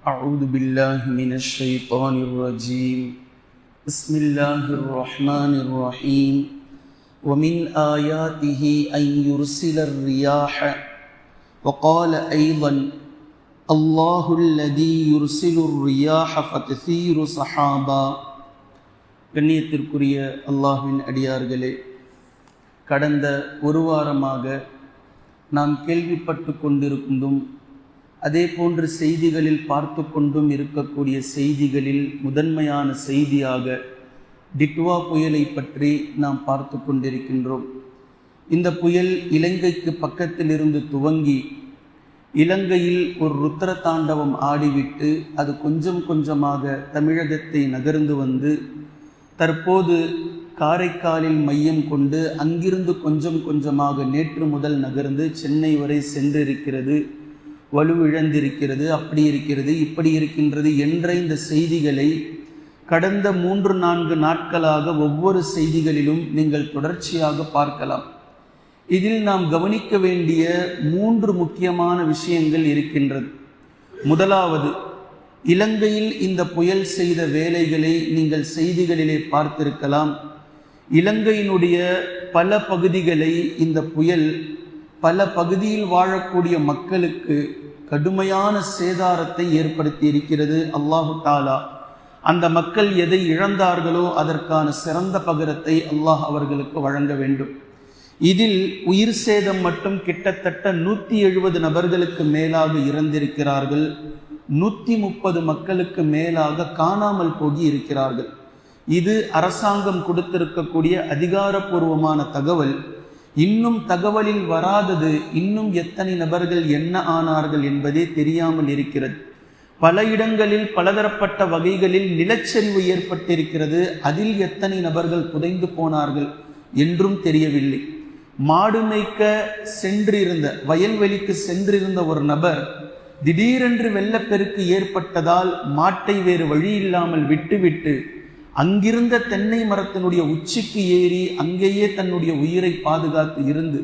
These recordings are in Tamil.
أعوذ بالله من الشيطان الرجيم بسم الله الرحمن الرحيم ومن آياته أن يرسل الرياح وقال أيضا الله الذي يرسل الرياح فتثير سحابا. கண்ணியத்திற்குரிய அல்லாஹ்வின் அடியார்களே, கடந்த ஒரு வாரமாக நாம் கேள்விப்பட்டு கொண்டிருக்கும் அதே போன்று செய்திகளில் பார்த்து கொண்டும் இருக்கக்கூடிய செய்திகளில் முதன்மையான செய்தியாக டிட்வா புயலை பற்றி நாம் பார்த்து கொண்டிருக்கின்றோம். இந்த புயல் இலங்கைக்கு பக்கத்தில் இருந்து துவங்கி இலங்கையில் ஒரு ருத்ர தாண்டவம் ஆடிவிட்டு அது கொஞ்சம் கொஞ்சமாக தமிழகத்தை நகர்ந்து வந்து தற்போது காரைக்காலில் மையம் கொண்டு அங்கிருந்து கொஞ்சம் கொஞ்சமாக நேற்று முதல் நகர்ந்து சென்னை வரை சென்றிருக்கிறது, வலுவிழந்திருக்கிறது, அப்படி இருக்கிறது, இப்படி இருக்கின்றது என்ற இந்த செய்திகளை கடந்த 3-4 நாட்களாக ஒவ்வொரு செய்திகளிலும் நீங்கள் தொடர்ச்சியாக பார்க்கலாம். இதில் நாம் கவனிக்க வேண்டிய 3 முக்கியமான விஷயங்கள் இருக்கின்றது. முதலாவது, இலங்கையில் இந்த புயல் செய்த வேலைகளை நீங்கள் செய்திகளிலே பார்த்திருக்கலாம். இலங்கையினுடைய பல பகுதிகளை இந்த புயல் பல பகுதியில் வாழக்கூடிய மக்களுக்கு கடுமையான சேதாரத்தை ஏற்படுத்தி இருக்கிறது. அல்லாஹு தாலா அந்த மக்கள் எதை இழந்தார்களோ அதற்கான சிறந்த பகரத்தை அல்லாஹ் அவர்களுக்கு வழங்க வேண்டும். இதில் உயிர் சேதம் மட்டும் கிட்டத்தட்ட 170 நபர்களுக்கு மேலாக இறந்திருக்கிறார்கள். 130 மக்களுக்கு மேலாக காணாமல் போகி இருக்கிறார்கள். இது அரசாங்கம் கொடுத்திருக்கக்கூடிய அதிகாரப்பூர்வமான தகவல். இன்னும் தகவலில் வராதது இன்னும் எத்தனை நபர்கள் என்ன ஆனார்கள் என்பதே தெரியாமல் இருக்கிறது. பல இடங்களில் பலதரப்பட்ட வகைகளில் நிலச்சரிவு ஏற்பட்டிருக்கிறது. அதில் எத்தனை நபர்கள் புதைந்து போனார்கள் என்றும் தெரியவில்லை. மாடு மேய்க்க சென்றிருந்த, வயல்வெளிக்கு சென்றிருந்த ஒரு நபர் திடீரென்று வெள்ளப்பெருக்கு ஏற்பட்டதால் மாட்டை வேறு வழி இல்லாமல் விட்டுவிட்டு அங்கிருந்த தென்னை மரத்தினுடைய உச்சிக்கு ஏறி அங்கேயே தன்னுடைய உயிரை பாதுகாத்து இருந்து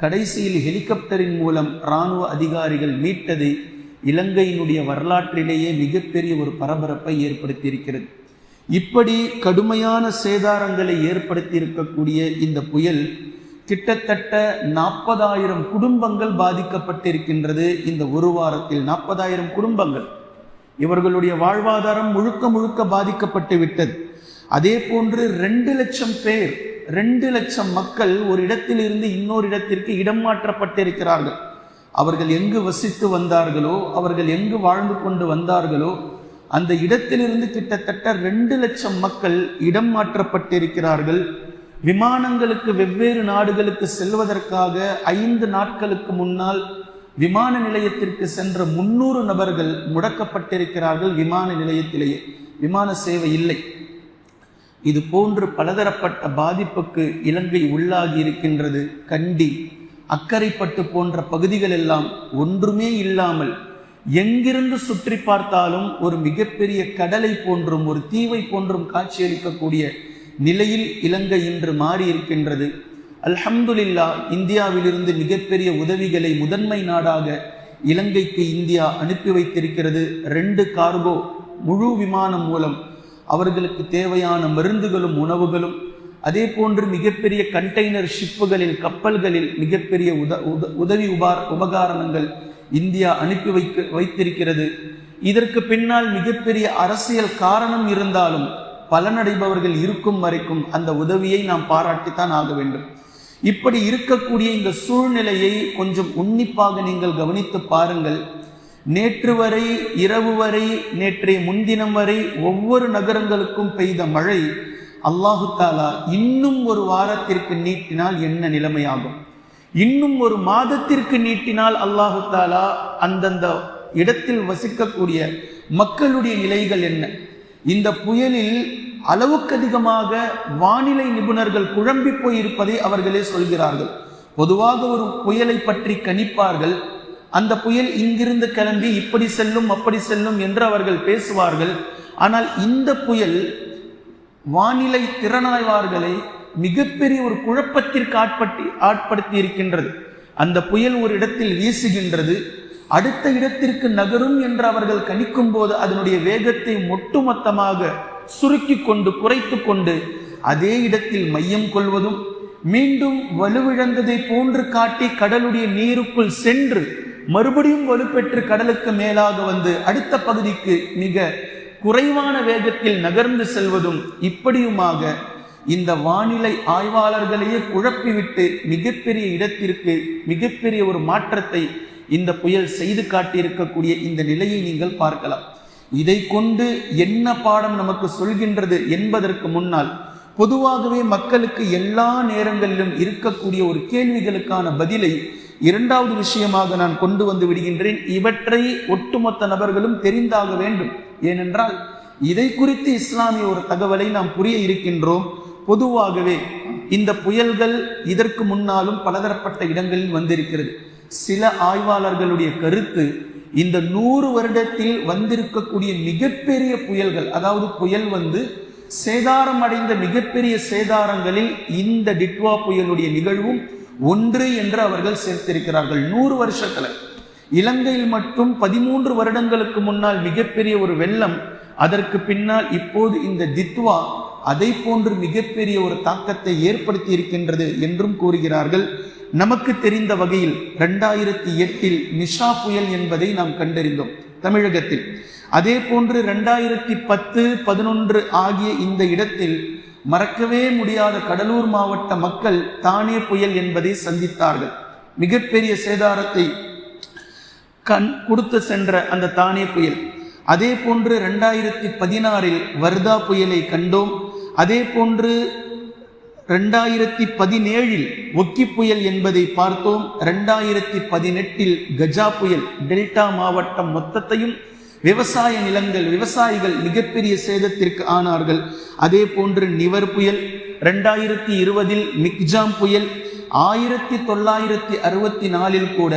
கடைசியில் ஹெலிகாப்டரின் மூலம் இராணுவ அதிகாரிகள் மீட்டதை இலங்கையினுடைய வரலாற்றிலேயே மிகப்பெரிய ஒரு பரபரப்பை ஏற்படுத்தியிருக்கிறது. இப்படி கடுமையான சேதாரங்களை ஏற்படுத்தி இருக்கக்கூடிய இந்த புயல் கிட்டத்தட்ட 40,000 குடும்பங்கள் பாதிக்கப்பட்டிருக்கின்றது. இந்த ஒரு வாரத்தில் 40,000 குடும்பங்கள், இவர்களுடைய வாழ்வாதாரம் முழுக்க பாதிக்கப்பட்டு விட்டது. அதே போன்று 2 லட்சம் பேர், 2 லட்சம் மக்கள் ஒரு இடத்தில் இருந்து இன்னொரு இடத்திற்கு இடம் மாற்றப்பட்டிருக்கிறார்கள். அவர்கள் எங்கு வசித்து வந்தார்களோ, அவர்கள் எங்கு வாழ்ந்து கொண்டு வந்தார்களோ அந்த இடத்திலிருந்து கிட்டத்தட்ட 2 லட்சம் மக்கள் இடம் மாற்றப்பட்டிருக்கிறார்கள். விமானங்களுக்கு வெவ்வேறு நாடுகளுக்கு செல்வதற்காக 5 நாட்களுக்கு முன்னால் விமான நிலையத்திற்கு சென்ற 300 நபர்கள் முடக்கப்பட்டிருக்கிறார்கள். விமான நிலையத்திலேயே விமான சேவை இல்லை. இது போன்று பலதரப்பட்ட பாதிப்புக்கு இலங்கை உள்ளாகி இருக்கின்றது. கண்டி, அக்கரைப்பட்டு போன்ற பகுதிகள் எல்லாம் ஒன்றுமே இல்லாமல் எங்கிருந்து சுற்றி பார்த்தாலும் ஒரு மிகப்பெரிய கடலை போன்றும் ஒரு தீவை போன்றும் காட்சியளிக்கக்கூடிய நிலையில் இலங்கை இன்று மாறி இருக்கின்றது. அல்ஹம்துலில்லாஹ், இந்தியாவிலிருந்து மிகப்பெரிய உதவிகளை முதன்மை நாடாக இலங்கைக்கு இந்தியா அனுப்பி வைத்திருக்கிறது. 2 கார்கோ முழு விமானம் மூலம் அவர்களுக்கு தேவையான மருந்துகளும் உணவுகளும், அதே போன்று மிகப்பெரிய கண்டெய்னர் ஷிப்புகளில், கப்பல்களில் மிகப்பெரிய உதவி உபகாரணங்கள் இந்தியா அனுப்பி வைத்திருக்கிறது. இதற்கு பின்னால் மிகப்பெரிய அரசியல் காரணம் இருந்தாலும் பலனடைபவர்கள் இருக்கும் வரைக்கும் அந்த உதவியை நாம் பாராட்டித்தான் ஆக வேண்டும். இப்படி இருக்கக்கூடிய இந்த சூழ்நிலையை கொஞ்சம் உன்னிப்பாக நீங்கள் கவனித்து பாருங்கள். நேற்று வரை, இரவு வரை, நேற்றைய முன்தினம் வரை ஒவ்வொரு நகரங்களுக்கும் பெய்த மழை அல்லாஹு தாலா இன்னும் ஒரு வாரத்திற்கு நீட்டினால் என்ன நிலைமையாகும், இன்னும் ஒரு மாதத்திற்கு நீட்டினால் அல்லாஹு தாலா அந்தந்த இடத்தில் வசிக்கக்கூடிய மக்களுடைய நிலைகள் என்ன? இந்த புயலில் அளவுக்கு அதிகமாக வானிலை நிபுணர்கள் குழம்பி போயிருப்பதை அவர்களே சொல்கிறார்கள். பொதுவாக ஒரு புயலை பற்றி கணிப்பார்கள். அந்த புயல் இங்கிருந்து கிளம்பி இப்படி செல்லும் அப்படி செல்லும் என்று அவர்கள் பேசுவார்கள். ஆனால் இந்த புயல் வானிலை திறனாய்வார்களை மிகப்பெரிய ஒரு குழப்பத்திற்கு ஆட்படுத்தி இருக்கின்றது. அந்த புயல் ஒரு இடத்தில் வீசுகின்றது, அடுத்த இடத்திற்கு நகரும் என்று அவர்கள் கணிக்கும் போது அதனுடைய வேகத்தை ஒட்டுமொத்தமாக சுருக்கி கொண்டு குறைத்து கொண்டு அதே இடத்தில் மையம் கொள்வதும் மீண்டும் வலுவிழந்ததை போன்று காட்டி கடலுடைய நீருக்குள் சென்று மறுபடியும் வலுப்பெற்று கடலுக்கு மேலாக வந்து அடுத்த பகுதிக்கு மிக குறைவான வேகத்தில் நகர்ந்து செல்வதும் இப்படியுமாக இந்த வானிலை ஆய்வாளர்களையே குழப்பிவிட்டு மிகப்பெரிய இடத்திற்கு மிகப்பெரிய ஒரு மாற்றத்தை இந்த புயல் செய்து காட்டியிருக்கக்கூடிய இந்த நிலையை நீங்கள் பார்க்கலாம். இதை கொண்டு என்ன பாடம் நமக்கு சொல்கின்றது என்பதற்கு முன்னால் பொதுவாகவே மக்களுக்கு எல்லா நேரங்களிலும் இருக்கக்கூடிய ஒரு கேள்விகளுக்கான பதிலை இரண்டாவது விஷயமாக நான் கொண்டு வந்து விடுகின்றேன். இவற்றை ஒட்டுமொத்த நபர்களும் தெரிந்தாக வேண்டும். ஏனென்றால் இதை குறித்து இஸ்லாமிய ஒரு தகவலை நாம் புரிய இருக்கின்றோம். பொதுவாகவே இந்த புயல்கள் இதற்கு முன்னாலும் பலதரப்பட்ட இடங்களில் வந்திருக்கிறது. சில ஆய்வாளர்களுடைய கருத்து இந்த 100 வருடத்தில் வந்திருக்கக்கூடிய மிகப்பெரிய புயல்கள், அதாவது புயல் வந்து சேதாரம் அடைந்த மிகப்பெரிய சேதாரங்களில் இந்த டிட்வா புயலுடைய நிகழ்வும் ஒன்று என்று அவர்கள் சேர்த்திருக்கிறார்கள். 100 வருஷத்துல இலங்கையில் மட்டும் 13 வருடங்களுக்கு முன்னால் மிகப்பெரிய ஒரு வெள்ளம், அதற்கு பின்னால் இப்போது இந்த தித்வா அதை போன்று மிகப்பெரிய ஒரு தாக்கத்தை ஏற்படுத்தி இருக்கின்றது என்றும் கூறுகிறார்கள். நமக்கு தெரிந்த வகையில் 2008 நிஷா புயல் என்பதை நாம் கண்டறிந்தோம் தமிழகத்தில். அதே போன்று 2010, 11 ஆகிய இந்த இடத்தில் மறக்கவே முடியாத கடலூர் மாவட்ட மக்கள் தானே புயல் என்பதை சந்தித்தார்கள். மிகப்பெரிய சேதாரத்தை கொடுத்து சென்ற அந்த தானே புயல். அதே போன்று 2016 வர்தா புயலை கண்டோம். அதே போன்று 2017 ஒக்கி புயல் என்பதை பார்த்தோம். 2018 கஜா புயல் டெல்டா மாவட்டம் மொத்தத்தையும் விவசாய நிலங்கள், விவசாயிகள் மிகப்பெரிய சேதத்திற்கு ஆனார்கள். அதே போன்று நிவர் புயல், 2020 மிக்ஜாம் புயல், 1964 கூட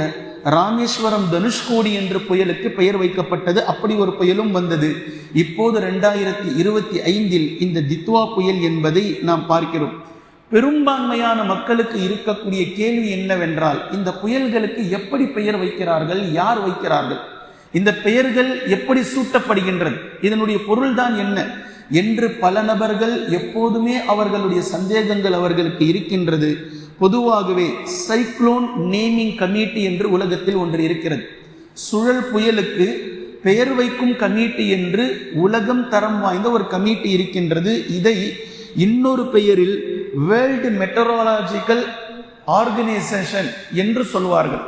ராமேஸ்வரம் தனுஷ்கோடி என்ற புயலுக்கு பெயர் வைக்கப்பட்டது. அப்படி ஒரு புயலும் வந்தது. இப்போது 2025 இந்த தித்வா புயல் என்பதை நாம் பார்க்கிறோம். பெரும்பான்மையான மக்களுக்கு இருக்கக்கூடிய கேள்வி என்னவென்றால், இந்த புயல்களுக்கு எப்படி பெயர் வைக்கிறார்கள், யார் வைக்கிறார்கள், இந்த பெயர்கள் எப்படி சூட்டப்படுகின்றது, இதனுடைய பொருள்தான் என்ன என்று பல நபர்கள் எப்போதுமே அவர்களுடைய சந்தேகங்கள் அவர்களுக்கு இருக்கின்றது. பொதுவாகவே சைக்ளோன் நேமிங் கமிட்டி என்று உலகத்தில் ஒன்று இருக்கிறது. சுழல் புயலுக்கு பெயர் வைக்கும் கமிட்டி என்று உலகம் தரம் வாய்ந்த ஒரு கமிட்டி இருக்கின்றது. இதை இன்னொரு பெயரில் வேர்ல்டு மெட்டரோலாஜிக்கல் ஆர்கனைசேஷன் என்று சொல்வார்கள்.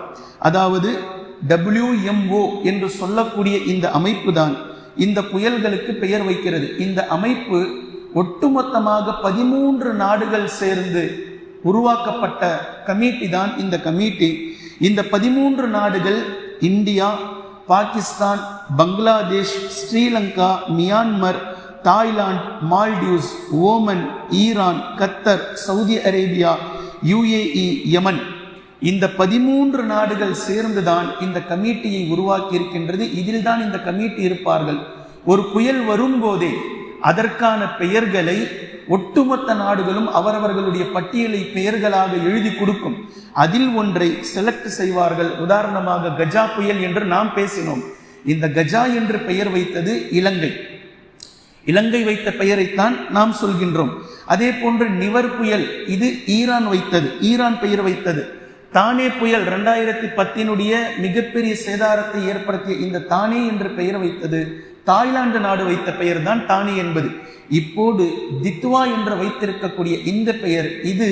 அதாவது WMO என்று சொல்லக்கூடிய இந்த அமைப்பு தான் இந்த புயல்களுக்கு பெயர் வைக்கிறது. இந்த அமைப்பு ஒட்டுமொத்தமாக 13 நாடுகள் சேர்ந்து உருவாக்கப்பட்ட கமிட்டி தான் இந்த கமிட்டி. இந்த 13 நாடுகள் India, Pakistan, Bangladesh, Sri Lanka, Myanmar, Thailand, Maldives, Oman, Iran, கத்தர், சவுதி அரேபியா, UAE, யமன், இந்த 13 நாடுகள் சேர்ந்துதான் இந்த கமிட்டியை உருவாக்கி இருக்கின்றது. இதில் தான் இந்த கமிட்டி இருப்பார்கள். ஒரு புயல் வரும்போதே அதற்கான பெயர்களை ஒட்டுமொத்த நாடுகளும் அவரவர்களுடைய பட்டியலை பெயர்களாக எழுதி கொடுக்கும். அதில் ஒன்றை செலக்ட் செய்வார்கள். உதாரணமாக கஜா புயல் என்று நாம் பேசினோம். இந்த கஜா என்று பெயர் வைத்தது இலங்கை. இலங்கை வைத்த பெயரைத்தான் நாம் சொல்கின்றோம். அதே போன்று நிவர் புயல், இது ஈரான் வைத்தது, ஈரான் பெயர் வைத்தது. தானே புயல் 2010 மிகப்பெரிய சேதாரத்தை ஏற்படுத்திய இந்த தானே என்று பெயர் வைத்தது தாய்லாந்து நாடு வைத்த பெயர் தான் தானே என்பது. இப்போது தித்வா என்று வைத்திருக்கக்கூடிய இந்த பெயர், இது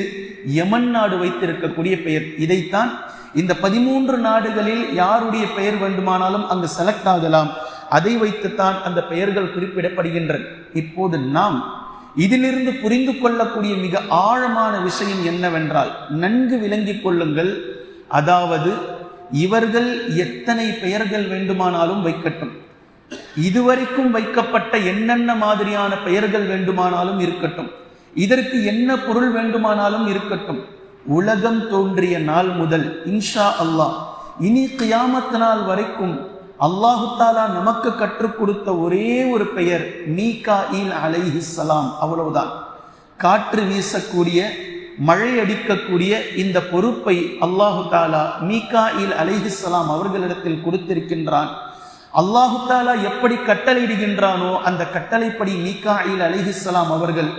யமன் நாடு வைத்திருக்கக்கூடிய பெயர். இதைத்தான் இந்த 13 நாடுகளில் யாருடைய பெயர் வேண்டுமானாலும் அங்கு செலக்ட் ஆகலாம். அதை வைத்துத்தான் அந்த பெயர்கள் குறிப்பிடப்படுகின்றன. இப்போது நாம் இதிலிருந்து புரிந்து கொள்ளக்கூடிய மிக ஆழமான விஷயம் என்னவென்றால், நன்கு விளங்கிக் கொள்ளுங்கள். அதாவது இவர்கள் எத்தனை பெயர்கள் வேண்டுமானாலும் வைக்கட்டும், இதுவரைக்கும் வைக்கப்பட்ட என்னென்ன மாதிரியான பெயர்கள் வேண்டுமானாலும் இருக்கட்டும், இதற்கு என்ன பொருள் வேண்டுமானாலும் இருக்கட்டும், உலகம் தோன்றிய நாள் முதல் இன்ஷா அல்லாஹ் இனி கியாமத் நாள் வரைக்கும் அல்லாஹு தாலா நமக்கு கற்றுக் கொடுத்த ஒரே ஒரு பெயர் மீகாயில் அலைஹிஸ்ஸலாம், அவ்வளவுதான். காற்று வீசக்கூடிய மழை அடிக்கக்கூடிய இந்த பொறுப்பை அல்லாஹு தாலா மீகாயில் அலைஹிஸ்ஸலாம் அவர்களிடத்தில் கொடுத்திருக்கின்றான். அல்லாஹு தாலா எப்படி கட்டளையிடுகின்றானோ அந்த கட்டளைப்படி மீகாயில் அலைஹிஸ்ஸலாம் அவர்கள்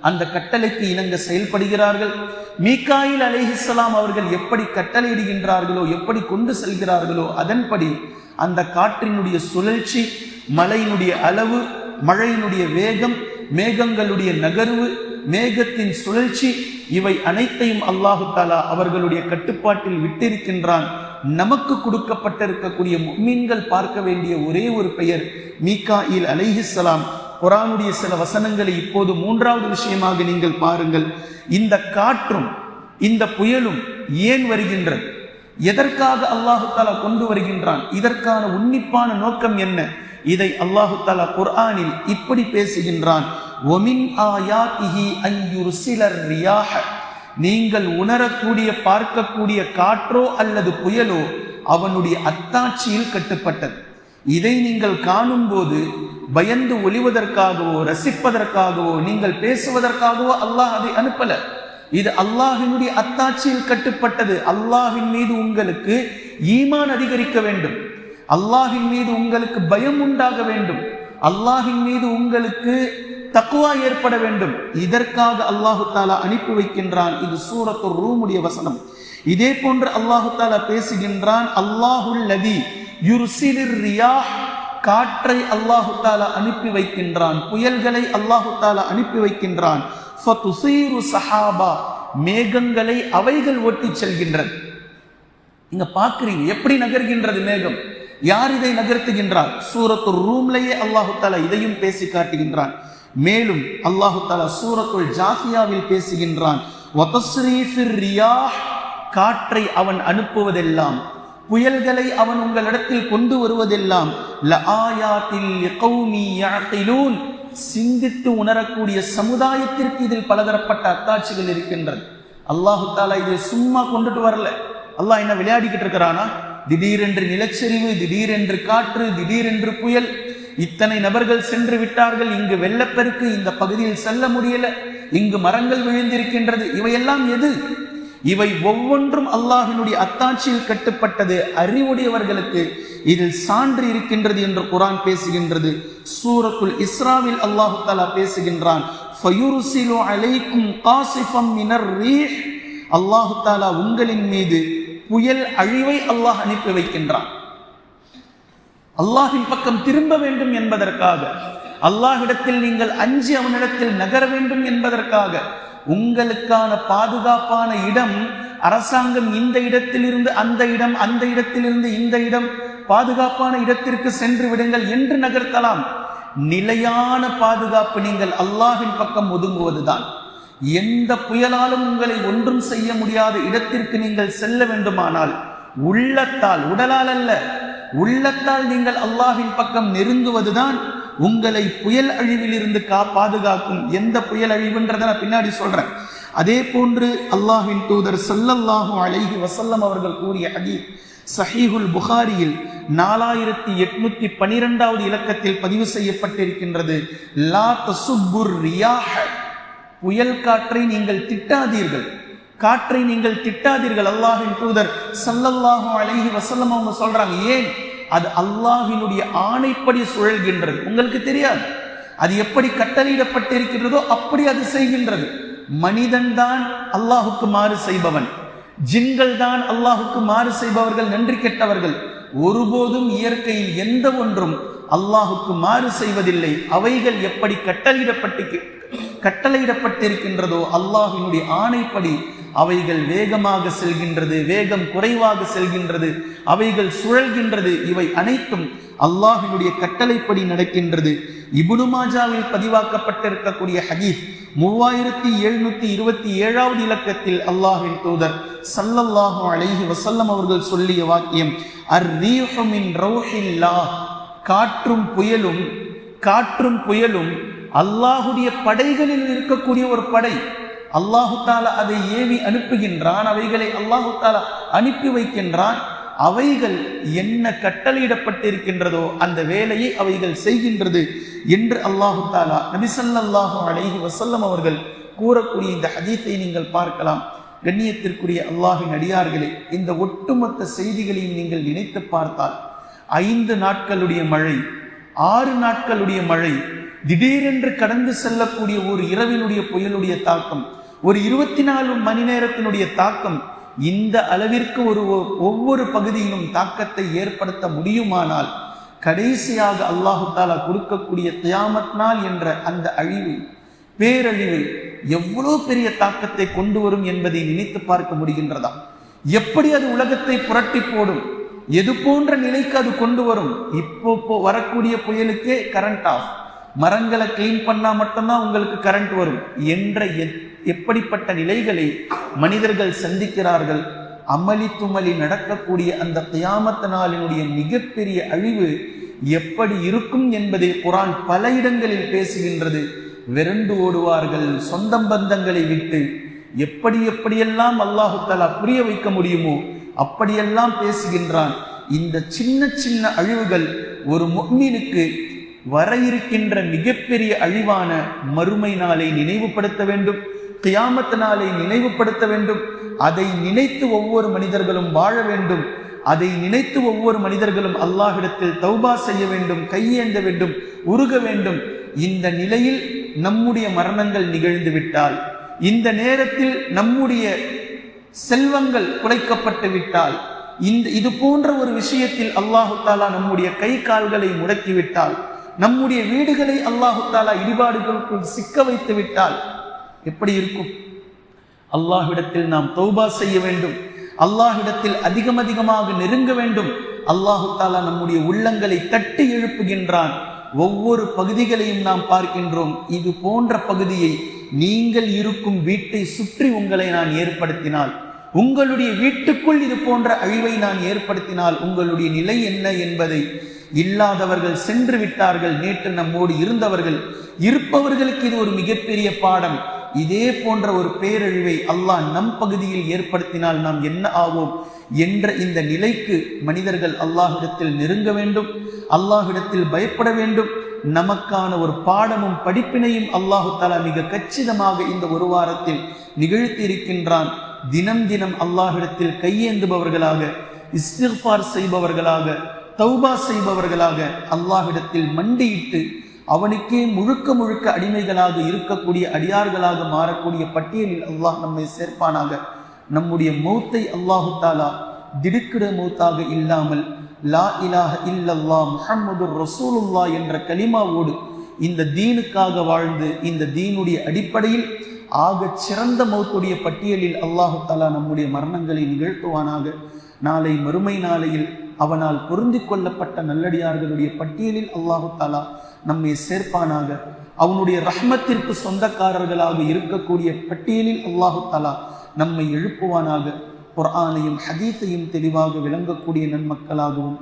அந்த கட்டளைக்கு இணங்க செயல்படுகிறார்கள். மீகாயில் அலைஹிஸ்ஸலாம் அவர்கள் எப்படி கட்டளையிடுகின்றார்களோ, எப்படி கொண்டு செல்கிறார்களோ அதன்படி அந்த காற்றினுடைய சுழற்சி, மழையினுடைய அளவு, மழையினுடைய வேகம், மேகங்களுடைய நகர்வு, மேகத்தின் சுழற்சி, இவை அனைத்தையும் அல்லாஹு தாலா அவர்களுடைய கட்டுப்பாட்டில் விட்டிருக்கின்றான். நமக்கு கொடுக்கப்பட்டிருக்கக்கூடிய முஃமின்கள் பார்க்க வேண்டிய ஒரே ஒரு பெயர் மீகாயில் அலைஹிஸ்ஸலாம். குர்ஆனுடைய சில வசனங்களை இப்போது மூன்றாவது விஷயமாக நீங்கள் பாருங்கள். இந்த காற்றும் இந்த புயலும் ஏன் வருகின்றது, எதற்காக அல்லாஹு தாலா கொண்டு வருகின்றான், இதற்கான உன்னிப்பான நோக்கம் என்ன, இதை அல்லாஹு தாலா குர்ஆனில் இப்படி பேசுகின்றான். ஒமின் ஆயாத்திஹி அன் யுர்சிலர் ரியாஹ, நீங்கள் உணரக்கூடிய பார்க்கக்கூடிய காற்றோ அல்லது புயலோ அவனுடைய அத்தாட்சியில் கட்டுப்பட்டது. இதை நீங்கள் காணும் போது பயந்து ஒளிவதற்காகவோ ரசிப்பதற்காகவோ நீங்கள் பேசுவதற்காகவோ அல்லாஹ் அதை அனுப்பல. இது அல்லாஹினுடைய அத்தாட்சியில் கட்டுப்பட்டது. அல்லாஹின் மீது உங்களுக்கு ஈமான் அதிகரிக்க வேண்டும், அல்லாஹின் மீது உங்களுக்கு பயம் உண்டாக வேண்டும், அல்லாஹின் மீது உங்களுக்கு தக்வா ஏற்பட வேண்டும். இதற்காக அல்லாஹு தாலா அனுப்பி வைக்கின்றான். இது சூரத்துர் ரூமுடைய வசனம். இதே போன்று அல்லாஹு தாலா பேசுகின்றான். அல்லாஹுல் லதி யுர்சிலிர் ரியாஹ், காற்றை அல்லாஹு தாலா அனுப்பி வைக்கின்றான், புயல்களை அல்லாஹு தாலா அனுப்பி வைக்கின்றான். ஃபதுஸீரு ஸஹாபா, மேகங்களை அவைகள் ஓட்டி செல்கின்றது. நீங்க பார்க்கிறீங்க எப்படி நகர்கின்றது மேகம், யார் இதை நகர்த்துகின்றார்? சூரத்துர் ரூம்லயே அல்லாஹு தாலா இதையும் பேசி காட்டுகின்றான். மேலும் அல்லாஹு தாலா சூரத்துல் ஜாசியாவில் பேசுகின்றான். வதஸ்ரீஃபிர் ரியாஹ், காற்றை அவன் அனுப்புவதெல்லாம், புயல்களை அவன் உங்களிடத்தில் கொண்டு வருவதெல்லாம் லஆயாத்தில் லிகௌமி யஅகிலூன், சிந்தித்து உணரக்கூடிய சமுதாயத்திற்கு இதில் பலதரப்பட்ட அத்தாட்சிகள் இருக்கின்றது. அல்லாஹு தாலா இதை சும்மா கொண்டுட்டு வரல. அல்லாஹ் என்ன விளையாடிக்கிட்டு இருக்கிறானா? திடீரென்று நிலச்சரிவு, திடீரென்று காற்று, திடீரென்று புயல், இத்தனை நபர்கள் சென்று விட்டார்கள், இங்கு வெள்ளப்பெருக்கு, இந்த பகுதியில் செல்ல முடியல, இங்கு மரங்கள் விழுந்திருக்கின்றது, இவையெல்லாம் எது? இவை ஒவ்வொன்றும் அல்லாஹினுடைய அத்தாட்சியில் கட்டுப்பட்டது. அறிவுடையவர்களுக்கு இதில் சான்று இருக்கின்றது என்று குர்ஆன் பேசுகின்றது. சூரத்துல் இஸ்ராவில் அல்லாஹு தஆலா பேசுகின்றான். ஃபயுர்சிலு அலைக்கும் காஸிஃபம் மினர் ரீஹ், அல்லாஹு தஆலா உங்களின் மீது புயல் அழிவை அல்லாஹ் அனுப்பி வைக்கின்றான். அல்லாஹின் பக்கம் திரும்ப வேண்டும் என்பதற்காக, அல்லாஹ்விடத்தில் நீங்கள் அஞ்சி அவனிடத்தில் நகர வேண்டும் என்பதற்காக, உங்களுக்கான பாதுகாப்பான இடம் அரசாங்கம் இந்த இடத்திலிருந்து அந்த இடம், அந்த இடத்திலிருந்து இந்த இடம், பாதுகாப்பான இடத்திற்கு சென்று விடுங்கள் என்று நகர்த்தலாம். நிலையான பாதுகாப்பு நீங்கள் அல்லாஹின் பக்கம் ஒதுங்குவதுதான். எந்த புயலாலும் உங்களை ஒன்றும் செய்ய முடியாத இடத்திற்கு நீங்கள் செல்ல வேண்டுமானால் உள்ளத்தால், உடலால் அல்ல, உள்ளத்தால் நீங்கள் அல்லாஹின் பக்கம் நெருங்குவதுதான் உங்களை புயல் அழிவில் இருந்து பாதுகாக்கும். எந்த புயல் அழிவுன்றதை நான் பின்னாடி சொல்றேன். அதே போன்று அல்லாஹ்வின் தூதர் ஸல்லல்லாஹு அலைஹி வஸல்லம் அவர்கள் கூறிய ஹதீஸ் சஹீஹுல் புகாரியில் 4812வது இலக்கத்தில் பதிவு செய்யப்பட்டிருக்கின்றது. லா தசுப்புர் ரியாஹ, புயல் காற்றை நீங்கள் திட்டாதீர்கள், காற்றை நீங்கள் திட்டாதீர்கள். அல்லாஹ்வின் தூதர் ஸல்லல்லாஹு அலைஹி வஸல்லம் அவங்க சொல்றாங்க. ஏன்? அது அல்லாஹ்வினுடைய ஆணைப்படி சுழல்கின்றது. உங்களுக்கு தெரியாது அது எப்படி கட்டளையிடப்பட்டிருக்கிறதோ அப்படி அது செய்கின்றது. மனிதன் தான் அல்லாஹுக்கு மாறு செய்பவன், ஜின்கள் தான் அல்லாஹுக்கு மாறு செய்பவர்கள், நன்றி கெட்டவர்கள். ஒருபோதும் இயற்கையில் எந்த ஒன்றும் அல்லாஹுக்கு மாறு செய்வதில்லை. அவைகள் எப்படி கட்டளையிடப்பட்டிருக்கின்றதோ அல்லாஹ்வினுடைய ஆணைப்படி அவைகள் வேகமாக செல்கின்றது, வேகம் குறைவாக செல்கின்றது, அவைகள் சுழல்கின்றது. இவை அனைத்தும் அல்லாஹ்வினுடைய கட்டளைப்படி நடக்கின்றது. இப்னு மாஜாவில் பதிவாக்கப்பட்டிருக்கக்கூடிய ஹதீஸ் 3727வது இலக்கத்தில் அல்லாஹ்வின் தூதர் ஸல்லல்லாஹு அலைஹி வஸல்லம் அவர்கள் சொல்லிய வாக்கியம், அர்-ரீஹு மின் ரௌஹில்லாஹ், காற்றும் புயலும் அல்லாஹுடைய படைகளில் இருக்கக்கூடிய ஒரு படை. அல்லாஹு தாலா அதை ஏவி அனுப்புகின்றான், அவைகளை அல்லாஹு தாலா அனுப்பி வைக்கின்றான். அவைகள் என்ன கட்டளையிடப்பட்டிருக்கின்றதோ அந்த வேலையை அவைகள் செய்கின்றது என்று அல்லாஹு தாலா நபி ஸல்லல்லாஹு அலைஹி வஸல்லம் அவர்கள் கூறக்கூடிய இந்த ஹதீஸை நீங்கள் பார்க்கலாம். கண்ணியத்திற்குரிய அல்லாஹ்வின் அடியார்களே, இந்த ஒட்டுமொத்த செய்திகளையும் நீங்கள் நினைத்து பார்த்தால் 5 நாட்களுடைய மழை, 6 நாட்களுடைய மழை, திடீரென்று கடந்து செல்லக்கூடிய ஒரு இரவினுடைய புயலுடைய தாக்கம், ஒரு 24 மணி நேரத்தினுடைய தாக்கம், இந்த அளவிற்கு ஒவ்வொரு பகுதியிலும் தாக்கத்தை ஏற்படுத்த முடியுமானால் கடைசியாக அல்லாஹு தாலா கொடுக்கக்கூடிய கியாமத் நாள் என்ற அந்த அழிவு, பேரழிவு எவ்வளவு பெரிய தாக்கத்தை கொண்டு வரும் என்பதை நினைத்து பார்க்க முடிகின்றதா? எப்படி அது உலகத்தை புரட்டி போடும், எது போன்ற நிலைக்கு அது கொண்டு வரும். இப்போ வரக்கூடிய புயலுக்கே கரண்ட் ஆஃப், மரங்களை கிளீன் பண்ணா மட்டும்தான் உங்களுக்கு கரண்ட் வரும் என்ற எப்படிப்பட்ட நிலைகளை மனிதர்கள் சந்திக்கிறார்கள். அமளி துமளி நடக்கக்கூடிய அந்த கியாமத் நாளினுடைய மிகப்பெரிய அழிவு எப்படி இருக்கும் என்பதை குர்ஆன் பல இடங்களில் பேசுகின்றது. விரண்டு ஓடுவார்கள் சொந்தம் பந்தங்களை விட்டு. எப்படியெல்லாம் அல்லாஹு தஆலா புரிய வைக்க முடியுமோ அப்படியெல்லாம் பேசுகின்றான். இந்த சின்ன சின்ன அழிவுகள் ஒரு முஃமினுக்கு வர இருக்கின்ற மிகப்பெரிய அழிவான மறுமை நாளை நினைவுபடுத்த வேண்டும், கியாமத் நாளை நினைவுபடுத்த வேண்டும். அதை நினைத்து ஒவ்வொரு மனிதர்களும் வாழ வேண்டும். அதை நினைத்து ஒவ்வொரு மனிதர்களும் அல்லாஹ்விடத்தில் தௌபா செய்ய வேண்டும், கையேந்த வேண்டும், உருக வேண்டும். இந்த நிலையில் நம்முடைய மரணங்கள் நிகழ்ந்து விட்டால், இந்த நேரத்தில் நம்முடைய செல்வங்கள் குலைக்கப்பட்டு விட்டால், இது போன்ற ஒரு விஷயத்தில் அல்லாஹு தாலா நம்முடைய கை கால்களை முடக்கிவிட்டால், நம்முடைய வீடுகளை அல்லாஹு தாலா இடிபாடுகளுக்குள் சிக்க வைத்து விட்டால் எப்படி இருக்கும்? அல்லாஹ்விடத்தில் நாம் தௌபா செய்ய வேண்டும், அல்லாஹ்விடத்தில் அதிகமாக நெருங்க வேண்டும். அல்லாஹு தாலா நம்முடைய உள்ளங்களை தட்டி எழுப்புகின்றான். ஒவ்வொரு பகுதிகளையும் நாம் பார்க்கின்றோம். இது போன்ற பகுதியை நீங்கள் இருக்கும் வீட்டை சுற்றி உங்களை நான் ஏற்படுத்தினால், உங்களுடைய வீட்டுக்குள் இது போன்ற அழிவை நான் ஏற்படுத்தினால் உங்களுடைய நிலை என்ன என்பதை இல்லாதவர்கள் சென்று விட்டார்கள், நேற்று நம்மோடு இருந்தவர்கள், இருப்பவர்களுக்கு இது ஒரு மிகப்பெரிய பாடம். இதே போன்ற ஒரு பேரழிவை அல்லாஹ் நம் பகுதியில் ஏற்படுத்தினால் நாம் என்ன ஆவோம் என்ற இந்த நிலைக்கு மனிதர்கள் அல்லாஹ்விடத்தில் நெருங்க வேண்டும், அல்லாஹ்விடத்தில் பயப்பட வேண்டும். நமக்கான ஒரு பாடமும் படிப்பினையும் அல்லாஹு தஆலா மிக கச்சிதமாக இந்த ஒரு வாரத்தில் நிகழ்த்தி இருக்கின்றான். தினம் தினம் அல்லாஹ்விடத்தில் கையேந்துபவர்களாக, இஸ்திக்ஃபார் செய்பவர்களாக, தௌபா செய்பவர்களாக, அல்லாஹ்விடத்தில் மண்டியிட்டு அவனுக்கே முழுக்க அடிமைகளாக இருக்கக்கூடிய அடியார்களாக மாறக்கூடிய பட்டியலில் அல்லாஹ் நம்மை சேர்ப்பானாக. நம்முடைய மௌத்தை அல்லாஹு தாலா திடுக்கிட மௌத்தாக இல்லாமல் லா இலாஹ இல்லல்லாஹ் முஹம்மதுர் ரசூலுல்லாஹ் என்ற கலிமாவோடு இந்த தீனுக்காக வாழ்ந்து இந்த தீனுடைய அடிப்படையில் ஆக சிறந்த மௌத்துடைய பட்டியலில் அல்லாஹு தாலா நம்முடைய மரணங்களை நிகழ்த்துவானாக. நாளை மறுமை நாளையில் அவனால் பொருந்தி கொள்ளப்பட்ட நல்லடியார்களுடைய பட்டியலில் அல்லாஹு தாலா நம்மை சேர்ப்பானாக. அவனுடைய ரஹ்மத்திற்கு சொந்தக்காரர்களாக இருக்கக்கூடிய பட்டியலில் அல்லாஹு தாலா நம்மை எழுப்புவானாக. குர்ஆனையும் ஹதீஸையும் தெளிவாக விளங்கக்கூடிய நன்மக்களாகவும்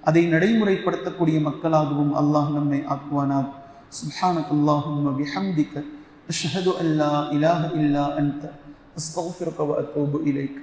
அதை நடைமுறைப்படுத்தக்கூடிய மக்களாகவும் அல்லாஹ் நம்மை ஆக்குவானாக. சுப்ஹானக்கல்லாஹும்ம பிஹம்திக அஷ்ஹது அல்லா இலாஹ இல்லா அன்த அஸ்தக்ஃபிருக வ அத்தூபு இலைக்.